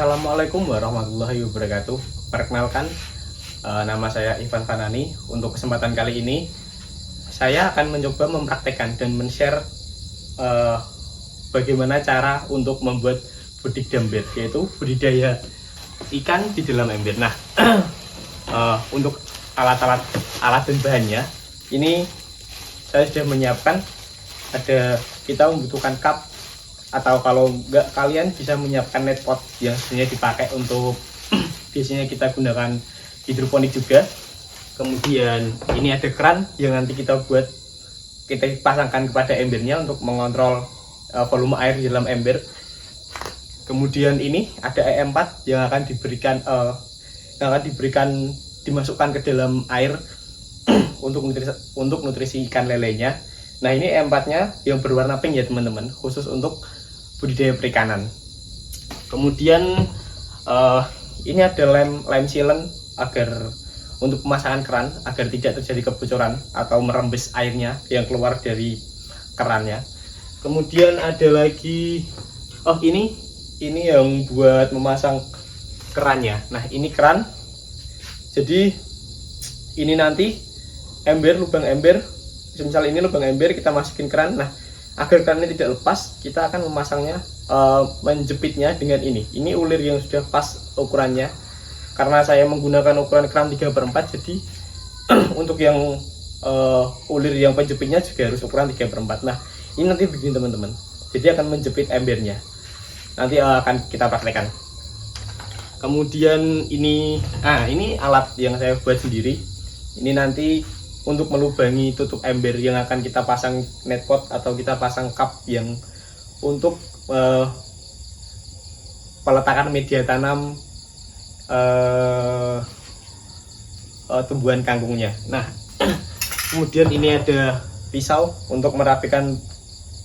Assalamualaikum warahmatullahi wabarakatuh. Perkenalkan, nama saya Ivan Fanani. Untuk kesempatan kali ini, saya akan mencoba mempraktekkan dan men-share bagaimana cara untuk membuat budik dambet, yaitu budidaya ikan di dalam ember. Nah, untuk alat dan bahannya, ini saya sudah menyiapkan. Kita membutuhkan cup, atau kalau enggak kalian bisa menyiapkan net pot yang sebenarnya dipakai untuk biasanya kita gunakan hidroponik juga. Kemudian ini ada keran yang nanti kita pasangkan kepada embernya untuk mengontrol volume air di dalam ember. Kemudian ini ada E4 yang akan dimasukkan ke dalam air untuk nutrisi ikan lelenya. Nah, ini E4-nya yang berwarna pink ya teman-teman, khusus untuk budidaya perikanan. Kemudian ini ada lem sealant untuk pemasangan keran agar tidak terjadi kebocoran atau merembes airnya yang keluar dari kerannya. Kemudian ada lagi ini yang buat memasang kerannya. Nah, ini keran. Jadi ini nanti lubang ember. Misal ini lubang ember, kita masukin keran. Nah, agar kerannya tidak lepas, kita akan memasangnya, menjepitnya dengan ini. Ini ulir yang sudah pas ukurannya. Karena saya menggunakan ukuran keran 3/4, jadi untuk yang ulir yang penjepitnya juga harus ukuran 3/4. Nah, ini nanti begini teman-teman. Jadi akan menjepit embernya. Nanti akan kita praktekkan. Kemudian ini alat yang saya buat sendiri. Ini nanti untuk melubangi tutup ember yang akan kita pasang net pot atau kita pasang cup yang untuk peletakan media tanam tumbuhan kangkungnya. Nah, kemudian ini ada pisau untuk merapikan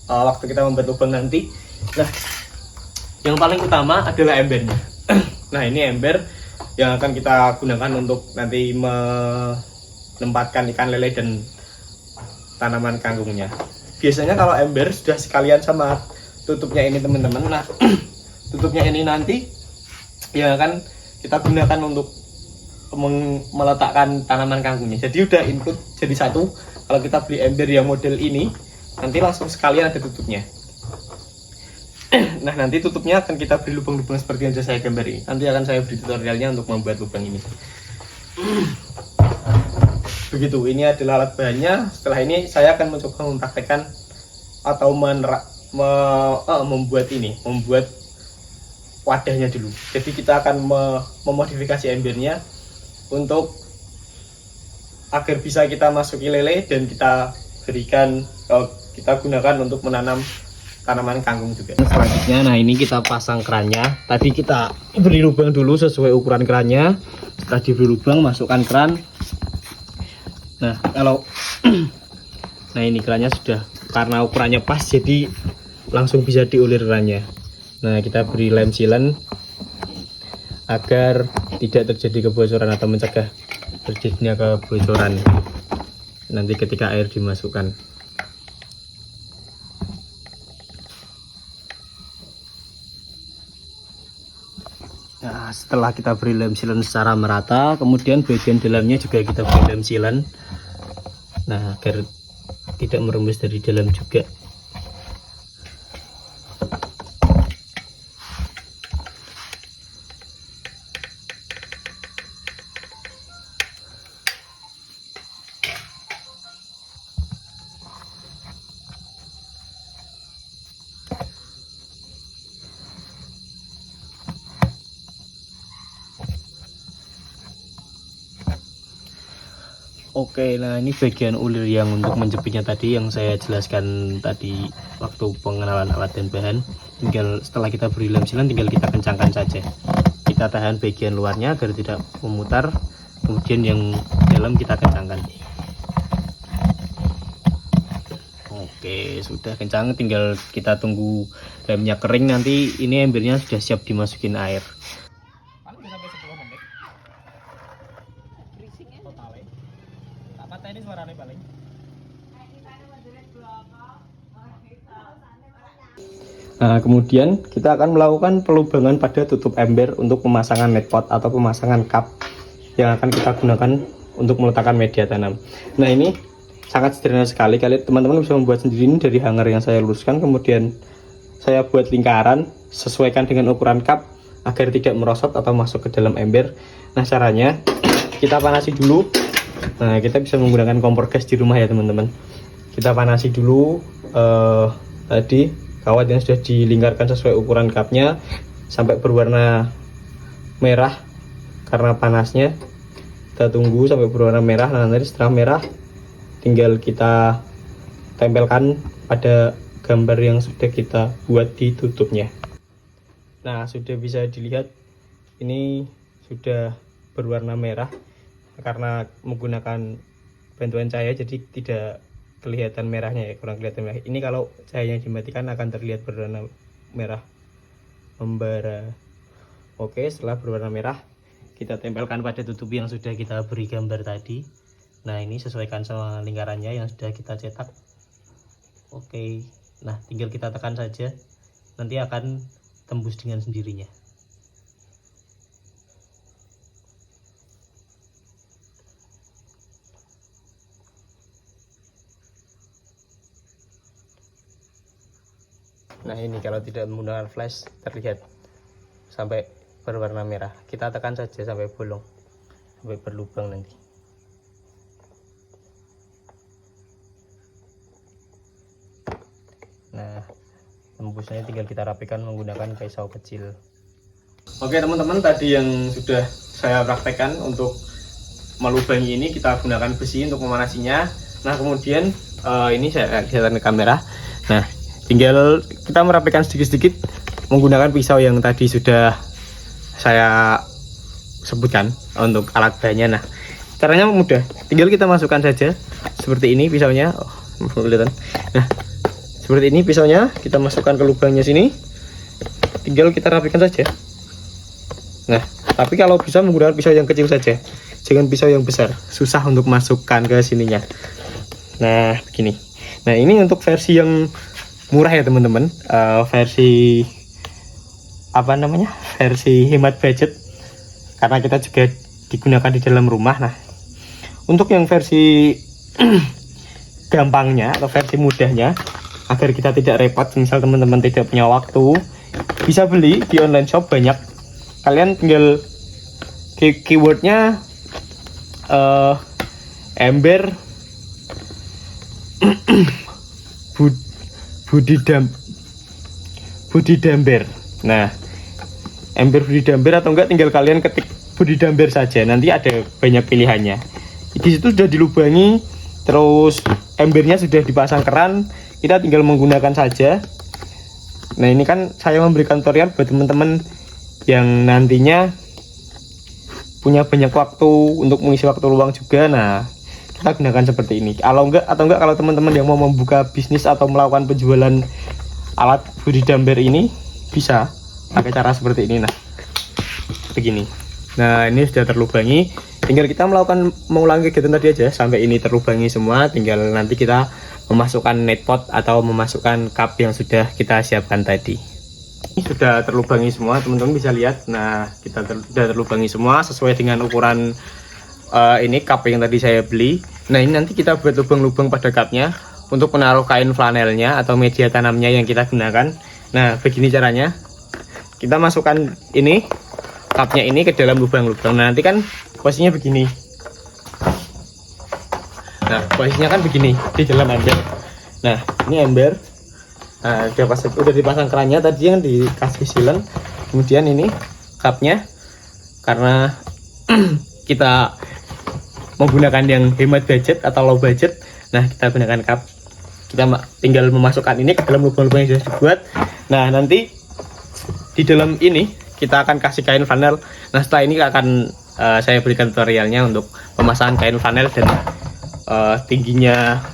waktu kita membuat lubang nanti. Nah, yang paling utama adalah embernya. Nah, ini ember yang akan kita gunakan untuk nanti menempatkan ikan lele dan tanaman kangkungnya. Biasanya kalau ember sudah sekalian sama tutupnya ini teman-teman. Nah, tutupnya ini nanti yang akan kita gunakan untuk meletakkan tanaman kangkungnya. Jadi udah input jadi satu. Kalau kita beli ember yang model ini, nanti langsung sekalian ada tutupnya. Nah, nanti tutupnya akan kita beri lubang-lubang seperti yang sudah saya gambar ini. Nanti akan saya beri tutorialnya untuk membuat lubang ini. Begitu, ini adalah alat bahannya. Setelah ini saya akan mencoba mempraktekkan atau membuat wadahnya dulu. Jadi kita akan memodifikasi embernya untuk agar bisa kita masuki lele dan kita gunakan untuk menanam tanaman kangkung juga. Selanjutnya, nah ini kita pasang kerannya. Tadi kita beri lubang dulu sesuai ukuran kerannya. Setelah diberi lubang, masukkan keran. Nah, nah ini kerannya sudah, karena ukurannya pas jadi langsung bisa diulir kerannya. Nah, kita beri lem sealant agar tidak terjadi kebocoran atau mencegah terjadinya kebocoran nanti ketika air dimasukkan. Nah, setelah kita beri lem sealant secara merata, kemudian bagian dalamnya juga kita beri lem sealant. Nah, agar tidak merembes dari dalam juga. Oke, nah ini bagian ulir yang untuk menjepitnya tadi yang saya jelaskan tadi waktu pengenalan alat dan bahan. Setelah kita beri lem sealant, tinggal kita kencangkan saja. Kita tahan bagian luarnya agar tidak memutar, kemudian yang dalam kita kencangkan. Oke, sudah kencang, tinggal kita tunggu lemnya kering. Nanti ini embernya sudah siap dimasukin air. Ini suaranya paling. Nah, kemudian kita akan melakukan pelubangan pada tutup ember untuk pemasangan net pot atau pemasangan cup yang akan kita gunakan untuk meletakkan media tanam. Nah, ini sangat sederhana sekali. Kalian teman-teman bisa membuat sendiri ini dari hanger yang saya luruskan, kemudian saya buat lingkaran sesuaikan dengan ukuran cup agar tidak merosot atau masuk ke dalam ember. Nah, caranya kita panasi dulu. Nah, kita bisa menggunakan kompor gas di rumah ya teman-teman. Kita panasi dulu tadi kawat yang sudah dilingkarkan sesuai ukuran cupnya sampai berwarna merah karena panasnya. Kita tunggu sampai berwarna merah. Nah, nanti setelah merah tinggal kita tempelkan pada gambar yang sudah kita buat di tutupnya. Nah, sudah bisa dilihat ini sudah berwarna merah karena menggunakan bantuan cahaya, jadi tidak kelihatan merahnya ya, kurang kelihatan merah. Ini kalau cahayanya dimatikan akan terlihat berwarna merah membara. Oke, setelah berwarna merah kita tempelkan pada tutup yang sudah kita beri gambar tadi. Nah, ini sesuaikan sama lingkarannya yang sudah kita cetak. Oke, nah tinggal kita tekan saja, nanti akan tembus dengan sendirinya. Nah, ini kalau tidak menggunakan flash terlihat sampai berwarna merah. Kita tekan saja sampai bolong, sampai berlubang nanti. Nah, tembusnya tinggal kita rapikan menggunakan pisau kecil. Oke teman-teman, tadi yang sudah saya praktekkan untuk melubangi ini, kita gunakan besi untuk memanasinya. Nah, kemudian ini saya lihat di kamera. Nah, tinggal kita merapikan sedikit-sedikit menggunakan pisau yang tadi sudah saya sebutkan untuk alat bahannya. Nah, caranya mudah, tinggal kita masukkan saja seperti ini pisaunya. Kelihatan. Nah, seperti ini pisaunya kita masukkan ke lubangnya sini, tinggal kita rapikan saja. Nah, tapi kalau bisa menggunakan pisau yang kecil saja, jangan pisau yang besar, susah untuk masukkan ke sininya. Nah, begini. Nah, ini untuk versi yang murah ya teman-teman, versi apa namanya, versi hemat budget, karena kita juga digunakan di dalam rumah. Nah, untuk yang versi gampangnya atau versi mudahnya, agar kita tidak repot, misal teman-teman tidak punya waktu, bisa beli di online shop banyak. Kalian tinggal keywordnya ember Budidamber. Nah, ember Budidamber atau enggak tinggal kalian ketik Budidamber saja, nanti ada banyak pilihannya. Di situ sudah dilubangi, terus embernya sudah dipasang keran, kita tinggal menggunakan saja. Nah, ini kan saya memberikan tutorial buat teman-teman yang nantinya punya banyak waktu untuk mengisi waktu luang juga. Nah, kita gunakan seperti ini. Kalau teman-teman yang mau membuka bisnis atau melakukan penjualan alat budidamber ini, bisa pakai cara seperti ini. Nah, begini. Nah, ini sudah terlubangi, tinggal kita mengulangi kegiatan tadi aja sampai ini terlubangi semua. Tinggal nanti kita memasukkan net pot atau memasukkan cup yang sudah kita siapkan tadi. Ini sudah terlubangi semua, teman-teman bisa lihat. Nah, kita sudah terlubangi semua sesuai dengan ukuran ini cup yang tadi saya beli. Nah, ini nanti kita buat lubang-lubang pada cupnya untuk menaruh kain flanelnya atau media tanamnya yang kita gunakan. Nah, begini caranya. Kita masukkan ini cupnya ini ke dalam lubang-lubang. Nah, nanti kan posisinya begini. Nah, posisinya kan begini di dalam ember. Nah, ini ember. Nah, udah dipasang kerannya tadi yang dikasih silen. Kemudian ini cupnya, karena kita menggunakan yang hemat budget atau low budget, nah kita gunakan cup. Kita tinggal memasukkan ini ke dalam lubang-lubang yang sudah dibuat. Nah, nanti di dalam ini kita akan kasih kain flanel. Nah, setelah ini akan saya berikan tutorialnya untuk pemasangan kain flanel dan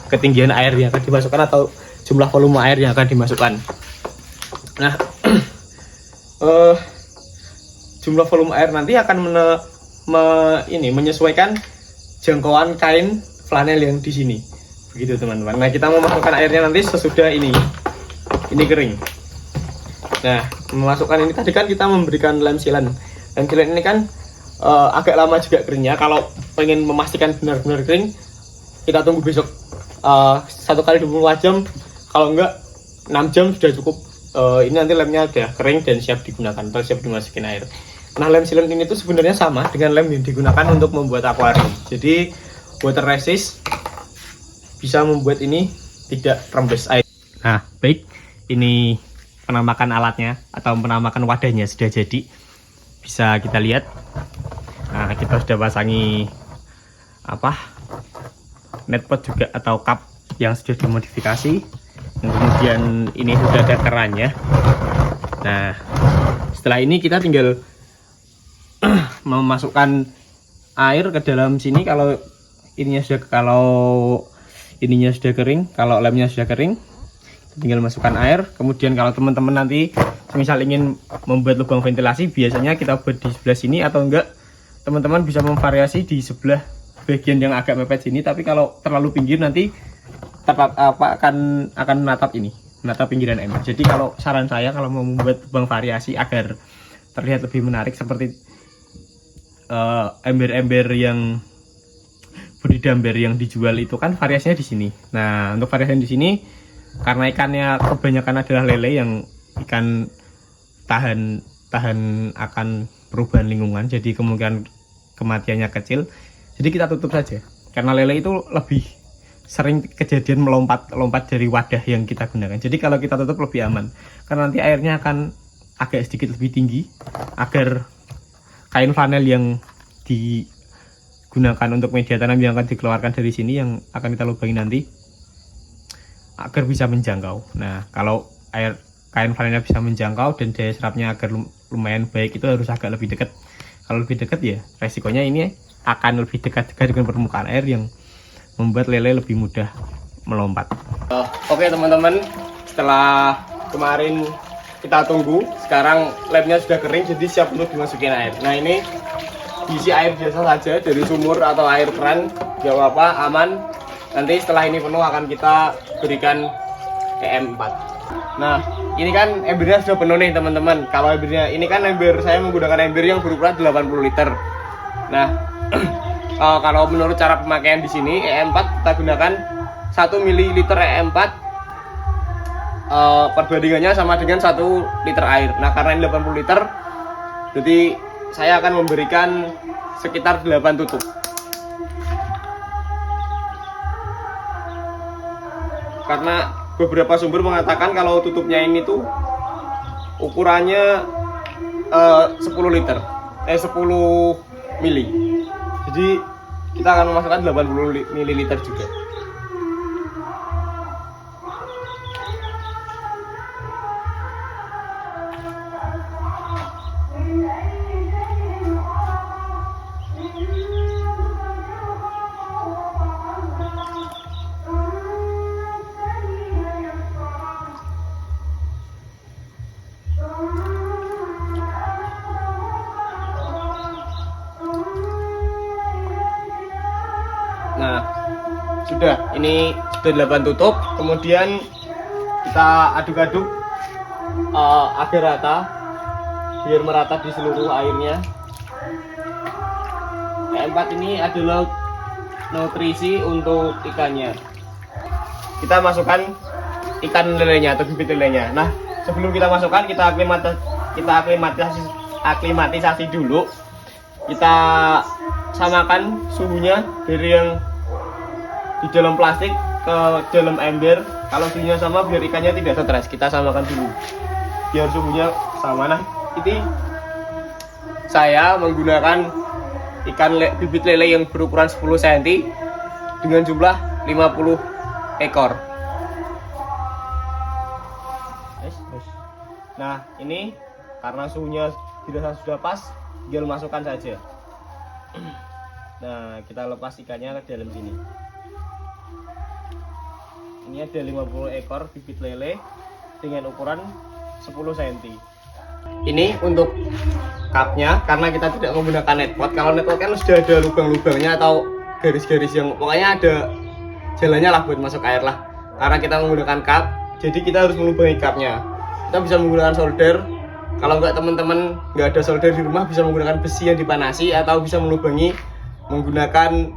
ketinggian air yang akan dimasukkan atau jumlah volume air yang akan dimasukkan. Nah, jumlah volume air nanti akan menyesuaikan jangkauan kain flanel yang di sini. Begitu teman-teman. Nah, kita memasukkan airnya nanti sesudah ini kering. Nah, memasukkan ini tadi kan kita memberikan lem sealant. Lem sealant ini kan agak lama juga keringnya. Kalau pengen memastikan benar-benar kering, kita tunggu besok 1 kali 24 jam. Kalau enggak 6 jam sudah cukup. Ini nanti lemnya udah kering dan siap digunakan atau siap dimasukin air. Nah, lem sealant ini tuh sebenarnya sama dengan lem yang digunakan untuk membuat akuarium. Jadi water resist, bisa membuat ini tidak rembes air. Nah, baik, ini penampakan alatnya atau penampakan wadahnya sudah jadi, bisa kita lihat. Nah, kita sudah pasangi netpot juga atau cup yang sudah dimodifikasi, dan kemudian ini sudah ada kerannya. Nah, setelah ini kita tinggal memasukkan air ke dalam sini. Kalau ininya sudah kering, kalau lemnya sudah kering, tinggal masukkan air. Kemudian kalau teman-teman nanti misal ingin membuat lubang ventilasi, biasanya kita buat di sebelah sini, atau enggak teman-teman bisa memvariasi di sebelah bagian yang agak mepet sini. Tapi kalau terlalu pinggir nanti akan menatap pinggiran ember. Jadi kalau saran saya, kalau mau membuat lubang variasi agar terlihat lebih menarik, seperti ember-ember yang budidamber yang dijual itu kan variasinya di sini. Nah, untuk variasi di sini, karena ikannya kebanyakan adalah lele yang ikan tahan akan perubahan lingkungan, jadi kemungkinan kematiannya kecil. Jadi kita tutup saja, karena lele itu lebih sering kejadian melompat dari wadah yang kita gunakan. Jadi kalau kita tutup lebih aman, karena nanti airnya akan agak sedikit lebih tinggi, agar kain flanel yang digunakan untuk media tanam yang akan dikeluarkan dari sini, yang akan kita lubangi nanti, agar bisa menjangkau. Nah, kalau kain flanelnya bisa menjangkau dan daya serapnya agar lumayan baik, itu harus agak lebih dekat. Kalau lebih dekat ya resikonya ini akan lebih dekat dengan permukaan air, yang membuat lele lebih mudah melompat. Oke teman-teman, setelah kemarin kita tunggu, sekarang lemnya sudah kering, jadi siap untuk dimasukin air. Nah, ini diisi air biasa saja dari sumur atau air keran, gak apa-apa, aman. Nanti setelah ini penuh akan kita berikan EM4. Nah, ini kan embernya sudah penuh nih teman-teman. Kalau embernya ini kan saya menggunakan ember yang berukuran 80 liter. Nah, kalau menurut cara pemakaian di sini, EM4 kita gunakan 1 ml EM4 perbandingannya sama dengan 1 liter air. Nah, karena ini 80 liter, jadi saya akan memberikan sekitar 8 tutup. Karena beberapa sumber mengatakan kalau tutupnya ini tuh ukurannya 10 mili. Jadi kita akan memasukkan 80 ml juga. Nah, ini sudah 8 tutup. Kemudian kita aduk-aduk agar rata, biar merata di seluruh airnya. E4 ini adalah nutrisi untuk ikannya. Kita masukkan ikan lelenya atau bibit lelenya. Nah, sebelum kita masukkan, kita aklimatisasi dulu. Kita samakan suhunya dari yang di dalam plastik ke dalam ember. Kalau suhunya sama, biar ikannya tidak stres, kita samakan dulu biar suhunya sama. Nah, ini saya menggunakan bibit lele yang berukuran 10 cm dengan jumlah 50 ekor. Nah, ini karena suhunya dirasa sudah pas, tinggal masukkan saja. Nah, kita lepas ikannya ke dalam sini. Ini ada 50 ekor bibit lele dengan ukuran 10 cm. Ini untuk cupnya, karena kita tidak menggunakan netpot. Kalau netpot kan sudah ada lubang-lubangnya atau garis-garis yang pokoknya ada jalannya lah buat masuk air lah. Karena kita menggunakan cup, jadi kita harus melubangi cupnya. kita bisa menggunakan solder. Kalau nggak teman-teman nggak ada solder di rumah, bisa menggunakan besi yang dipanasi atau bisa melubangi menggunakan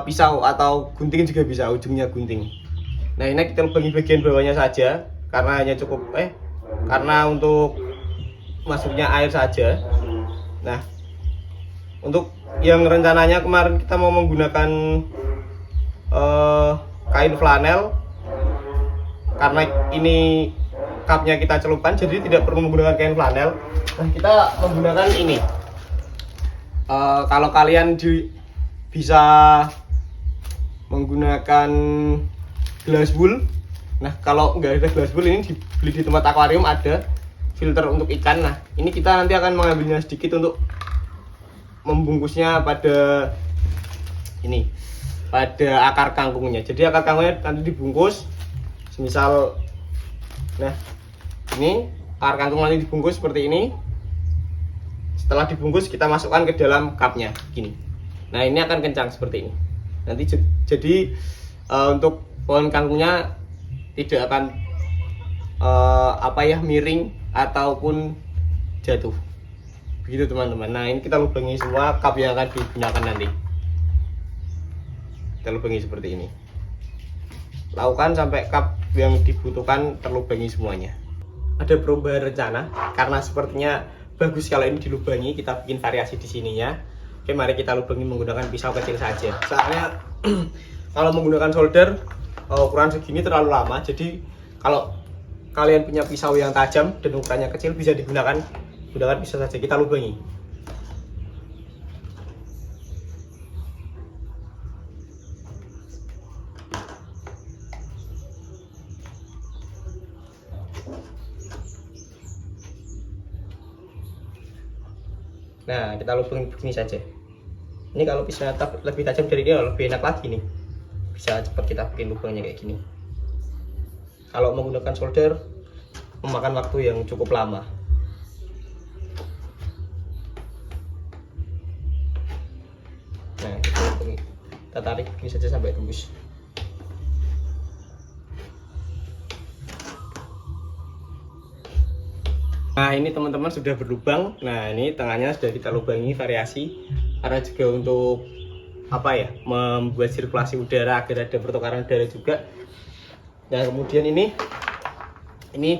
pisau atau gunting juga bisa, ujungnya gunting. Nah ini kita lubangi bagian bawahnya saja karena hanya cukup karena untuk masuknya air saja. Nah untuk yang rencananya kemarin kita mau menggunakan kain flanel, karena ini cupnya kita celupkan jadi tidak perlu menggunakan kain flanel. Nah kita menggunakan ini. Kalau kalian bisa menggunakan glass wool. Nah kalau nggak ada glass wool, ini dibeli di tempat akuarium ada filter untuk ikan. Nah ini kita nanti akan mengambilnya sedikit untuk membungkusnya pada ini, pada akar kangkungnya. Jadi akar kangkungnya nanti dibungkus semisal, nah ini akar kangkung nanti dibungkus seperti ini. Setelah dibungkus kita masukkan ke dalam cupnya gini. Nah ini akan kencang seperti ini nanti. Jadi untuk pohon kangkungnya tidak akan miring ataupun jatuh begitu teman-teman. Nah ini kita lubangi semua cup yang akan digunakan nanti, kita lubangi seperti ini. Lakukan sampai cup yang dibutuhkan terlubangi semuanya. Ada perubahan rencana karena sepertinya bagus kalau ini dilubangi, kita bikin variasi di sininya. Oke, mari kita lubangi menggunakan pisau kecil saja. Soalnya kalau menggunakan solder ukuran segini terlalu lama. Jadi kalau kalian punya pisau yang tajam dan ukurannya kecil bisa gunakan pisau saja. Kita lubangi. Nah kita lubangi begini saja. Ini kalau pisaunya lebih tajam dari ini lebih enak lagi nih, bisa cepat kita bikin lubangnya kayak gini. Kalau menggunakan solder memakan waktu yang cukup lama. Nah kita tarik begini saja sampai tembus. Nah ini teman-teman sudah berlubang. Nah ini tengahnya sudah kita lubangi variasi, karena juga untuk membuat sirkulasi udara agar ada pertukaran udara juga. Nah kemudian ini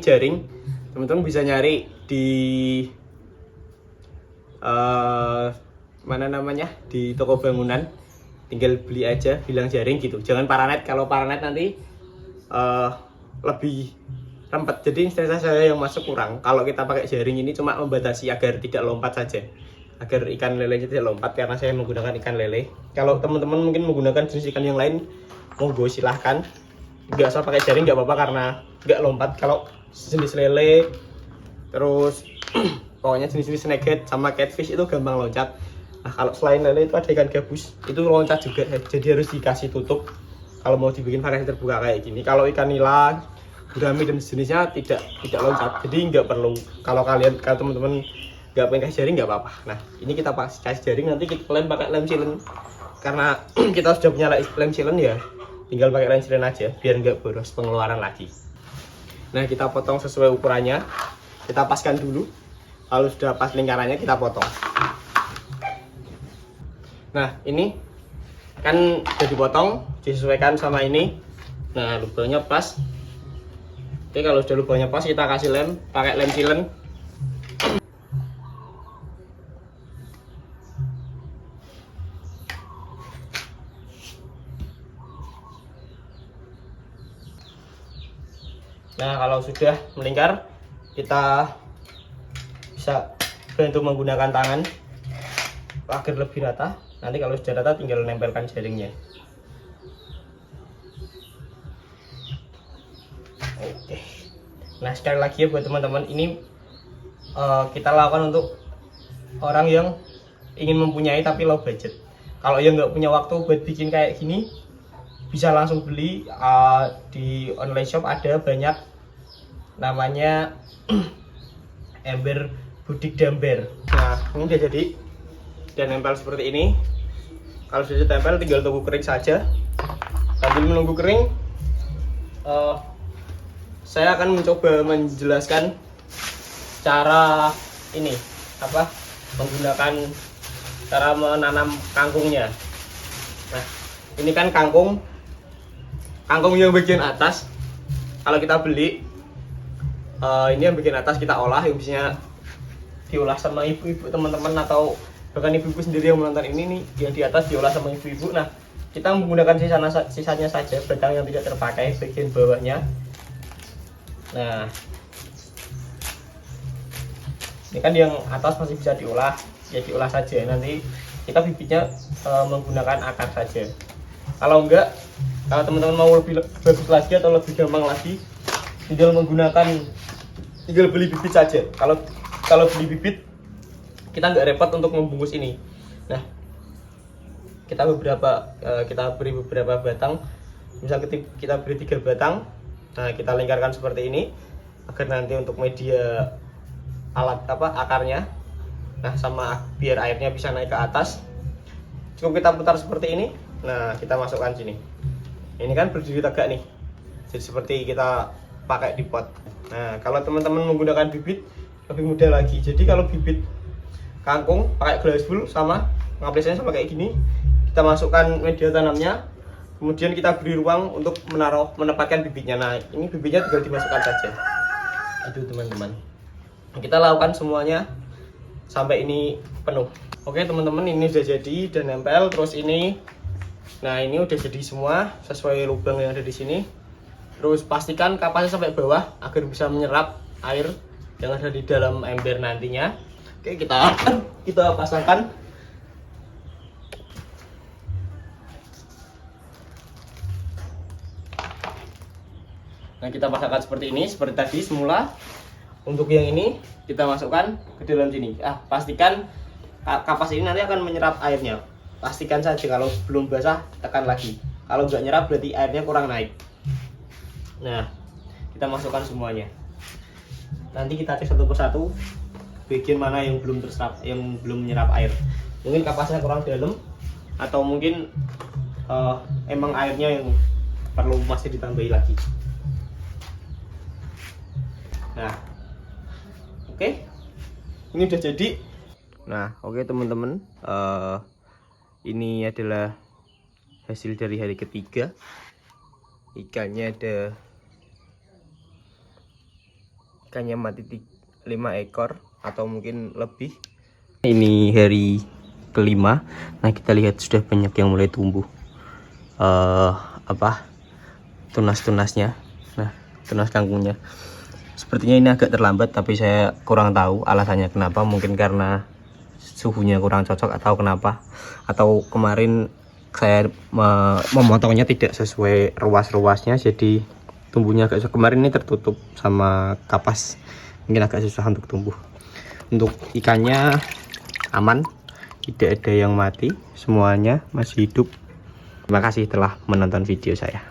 jaring, teman-teman bisa nyari di di toko bangunan, tinggal beli aja bilang jaring gitu. Jangan paranet, kalau paranet nanti lebih rempet, jadi instansi saya yang masuk kurang. Kalau kita pakai jaring ini cuma membatasi agar tidak lompat saja, agar ikan lelenya tidak lompat, karena saya menggunakan ikan lele. Kalau teman-teman mungkin menggunakan jenis ikan yang lain, monggo silahkan, nggak usah pakai jaring nggak apa-apa karena nggak lompat. Kalau jenis lele terus pokoknya jenis-jenis snakehead sama catfish itu gampang loncat. Nah kalau selain lele itu ada ikan gabus, itu loncat juga, jadi harus dikasih tutup kalau mau dibikin variasi terbuka kayak gini. Kalau ikan nila, gurami dan jenisnya tidak loncat, jadi nggak perlu. Kalau teman-teman nggak pengen kasih jaring nggak apa-apa. Nah ini kita kasih jaring, nanti kalian pakai lem silen, karena kita sudah punya lem silen ya, tinggal pakai lem silen aja biar nggak boros pengeluaran lagi. Nah kita potong sesuai ukurannya, kita paskan dulu. Kalau sudah pas lingkarannya kita potong. Nah ini kan sudah dipotong, disesuaikan sama ini. Nah lubangnya pas. Oke, kalau sudah lubangnya pas kita kasih lem, pakai lem silen. Nah kalau sudah melingkar, kita bisa bantu menggunakan tangan agar lebih rata. Nanti kalau sudah rata tinggal nempelkan jaringnya. Oke. Nah sekali lagi ya buat teman-teman, ini kita lakukan untuk orang yang ingin mempunyai tapi low budget. Kalau yang nggak punya waktu buat bikin kayak gini, bisa langsung beli di online shop, ada banyak, namanya ember budik damber. Nah ini udah jadi dan nempel seperti ini. Kalau sudah ditempel tinggal tunggu kering saja. Sambil menunggu kering, saya akan mencoba menjelaskan cara ini apa menggunakan cara menanam kangkungnya. Nah, ini kan kangkung yang bagian atas. Kalau kita beli ini yang bagian atas kita olah, yang biasanya diolah sama ibu-ibu teman-teman, atau bahkan ibu-ibu sendiri yang menonton ini nih, yang di atas diolah sama ibu-ibu. Nah, kita menggunakan sisanya saja, batang yang tidak terpakai bagian bawahnya. Nah, ini kan yang atas masih bisa diolah, ya diolah saja. Nanti kita bibitnya menggunakan akar saja. Kalau enggak, kalau teman-teman mau lebih bagus lagi atau lebih gampang lagi, tinggal beli bibit saja. Kalau beli bibit, kita nggak repot untuk membungkus ini. Nah, kita beri beberapa batang. Misal kita beri 3 batang. Nah, kita lingkarkan seperti ini agar nanti untuk media akarnya. Nah, sama biar airnya bisa naik ke atas. Cukup kita putar seperti ini. Nah, kita masukkan sini. Ini kan berdiri tegak nih. Jadi seperti kita pakai di pot. Nah, kalau teman-teman menggunakan bibit lebih mudah lagi. Jadi kalau bibit kangkung pakai glass wool sama ngaplisannya sama kayak gini, kita masukkan media tanamnya, kemudian kita beri ruang untuk menempatkan bibitnya. Nah, ini bibitnya tinggal dimasukkan saja. Itu teman-teman, kita lakukan semuanya sampai ini penuh. Oke teman-teman, ini sudah jadi dan nempel. Terus ini, nah ini udah jadi semua sesuai lubang yang ada di sini. Terus pastikan kapasnya sampai bawah agar bisa menyerap air yang ada di dalam ember nantinya. Oke, kita pasangkan. Nah, kita pasangkan seperti ini, seperti tadi semula. Untuk yang ini kita masukkan ke dalam sini. Pastikan kapas ini nanti akan menyerap airnya. Pastikan saja, kalau belum basah tekan lagi. Kalau nggak nyerap berarti airnya kurang naik. Nah, kita masukkan semuanya. Nanti kita cek satu persatu bagian mana yang belum terserap, yang belum menyerap air. Mungkin kapasnya kurang dalam, atau mungkin emang airnya yang perlu masih ditambahi lagi. Nah, oke, ini udah jadi. Nah, oke teman-teman, ini adalah hasil dari hari ketiga. Ikannya mati 5 ekor atau mungkin lebih. Ini hari kelima. Nah, kita lihat sudah banyak yang mulai tumbuh tunas-tunasnya. Nah, tunas kangkungnya. Sepertinya ini agak terlambat, tapi saya kurang tahu alasannya kenapa. Mungkin karena suhunya kurang cocok atau kenapa. Atau kemarin saya memotongnya tidak sesuai ruas-ruasnya, jadi tumbuhnya agak susah. Kemarin ini tertutup sama kapas, mungkin agak susah untuk tumbuh. Untuk ikannya aman, tidak ada yang mati, semuanya masih hidup. Terima kasih telah menonton video saya.